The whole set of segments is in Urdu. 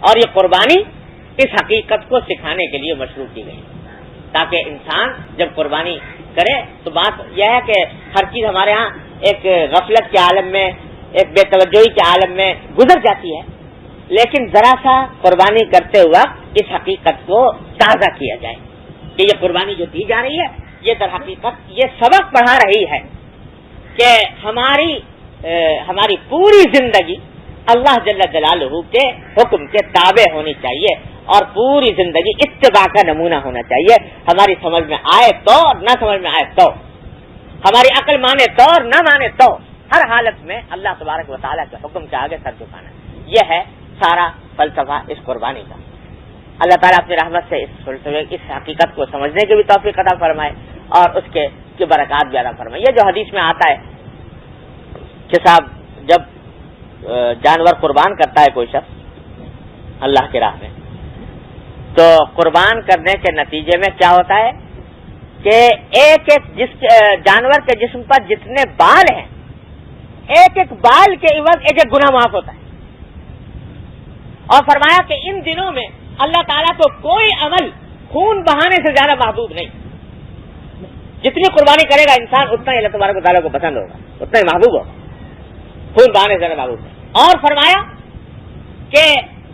اور یہ قربانی اس حقیقت کو سکھانے کے لیے مشروع کی گئی، تاکہ انسان جب قربانی کرے تو بات یہ ہے کہ ہر چیز ہمارے ہاں ایک غفلت کے عالم میں، ایک بے توجہی کے عالم میں گزر جاتی ہے، لیکن ذرا سا قربانی کرتے وقت اس حقیقت کو تازہ کیا جائے کہ یہ قربانی جو دی جا رہی ہے یہ در حقیقت یہ سبق پڑھا رہی ہے کہ ہماری پوری زندگی اللہ جل جلالہ کے حکم کے تابع ہونی چاہیے، اور پوری زندگی اتباع کا نمونہ ہونا چاہیے۔ ہماری سمجھ میں آئے تو اور نہ سمجھ میں آئے تو، ہماری عقل مانے تو اور نہ مانے تو، ہر حالت میں اللہ تبارک و تعالیٰ کے حکم کے آگے سر جھکانا، یہ ہے سارا فلسفہ اس قربانی کا۔ اللہ تعالیٰ اپنی رحمت سے اس حقیقت کو سمجھنے کی بھی توفیق عطا فرمائے اور اس کی برکات بھی عطا فرمائے۔ یہ جو حدیث میں آتا ہے کہ صاحب جب جانور قربان کرتا ہے کوئی شخص اللہ کی راہ میں، تو قربان کرنے کے نتیجے میں کیا ہوتا ہے کہ ایک ایک جانور کے جسم پر جتنے بال ہیں، ایک ایک بال کے عوض ایک ایک گناہ معاف ہوتا ہے، اور فرمایا کہ ان دنوں میں اللہ تعالیٰ کو کوئی عمل خون بہانے سے زیادہ محبوب نہیں۔ جتنی قربانی کرے گا انسان اتنا ہی اللہ تبارک و تعالیٰ کو پسند ہوگا، اتنا ہی محبوب ہوگا، خون بہانے سے زیادہ محبوب ہے۔ اور فرمایا کہ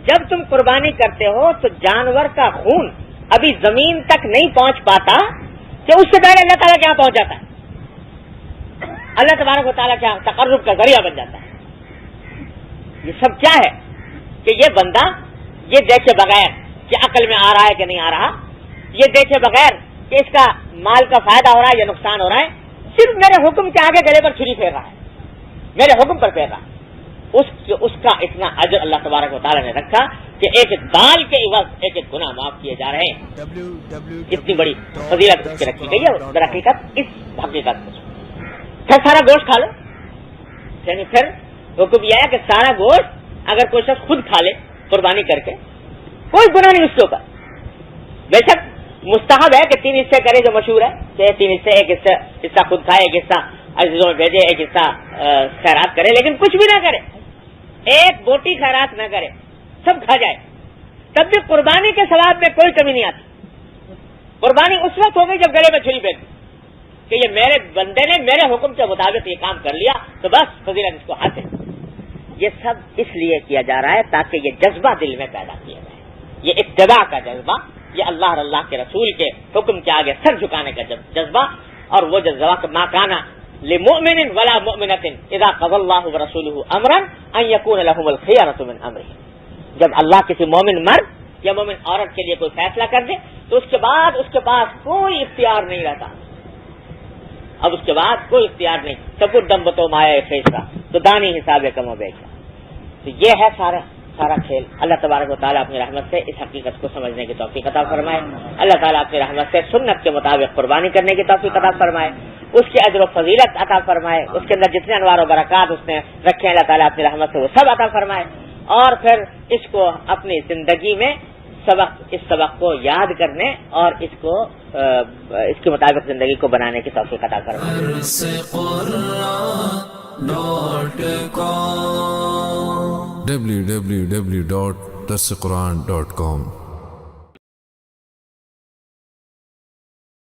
جب تم قربانی کرتے ہو تو جانور کا خون ابھی زمین تک نہیں پہنچ پاتا کہ اس سے پہلے اللہ تعالیٰ کیا پہنچ جاتا ہے، اللہ تبارک و تعالیٰ کیا تقرب کا ذریعہ بن جاتا ہے۔ یہ سب کیا ہے کہ یہ بندہ یہ دیکھے بغیر کہ عقل میں آ رہا ہے کہ نہیں آ رہا، یہ دیکھے بغیر کہ اس کا مال کا فائدہ ہو رہا ہے یا نقصان ہو رہا ہے، صرف میرے حکم کے آگے گلے پر چھری پھیر رہا ہے، میرے حکم پر پھیر رہا ہے، اس کا اتنا اجر اللہ تبارک و تعالیٰ نے رکھا کہ ایک ایک بال کے عوض ایک ایک گناہ معاف کیے جا رہے ہیں۔ اتنی بڑی فضیلت اس کی رکھی گئی ہے در حقیقت اس حقیقت کو۔ پھر سارا گوشت کھا لو، یعنی پھر حکم یہ ہے کہ سارا گوشت اگر کوئی شخص خود کھا لے قربانی کر کے کوئی گناہ نہیں اس کے اوپر۔ بے شک مستحب ہے کہ 3 حصے کرے جو مشہور ہے کہ 3 حصے، ایک حصہ خود کھائے، ایک حصہ عزیزوں میں بھیجے، ایک حصہ خیرات کرے، لیکن کچھ بھی نہ کرے، ایک بوٹی خیرات نہ کرے، سب کھا جائے، تب بھی قربانی کے ثواب میں کوئی کمی نہیں آتی۔ قربانی اس وقت ہو گئی جب گلے میں چھری پھیر دی کہ یہ میرے بندے نے میرے حکم کے مطابق یہ کام کر لیا تو بس فضیلت اس کو حاصل۔ یہ سب اس لیے کیا جا رہا ہے تاکہ یہ جذبہ دل میں پیدا کیا جائے، یہ اتباع کا جذبہ، یہ اللہ اور اللہ کے رسول کے حکم کے آگے سر جھکانے کا جذبہ، اور وہ جذبہ ما کانا لمؤمن ولا مؤمنۃ اذا قضى الله ورسوله امرا ان يكون لهم الخيرة من امرهم۔ جب اللہ کسی مومن مرد یا مومن عورت کے لیے کوئی فیصلہ کر دے تو اس کے بعد اس کے پاس کوئی اختیار نہیں رہتا، اب اس کے بعد کوئی اختیار نہیں۔ تقدم بتو مایا فیصلہ تو دانی حساب کم و بیش۔ تو یہ ہے سارا کھیل۔ اللہ تبارک و تعالیٰ اپنی رحمت سے اس حقیقت کو سمجھنے کی توفیق عطا فرمائے۔ اللہ تعالیٰ اپنی رحمت سے سنت کے مطابق قربانی کرنے کی توفیق عطا فرمائے، اس کی اجر و فضیلت عطا فرمائے، اس کے اندر جتنے انوار و برکات اس نے رکھے اللہ تعالیٰ اپنی رحمت سے وہ سب عطا فرمائے، اور پھر اس کو اپنی زندگی میں اس سبق کو یاد کرنے اور اس کے مطابق زندگی کو بنانے کی توفیق عطا فرمائے۔ www.darsequran.com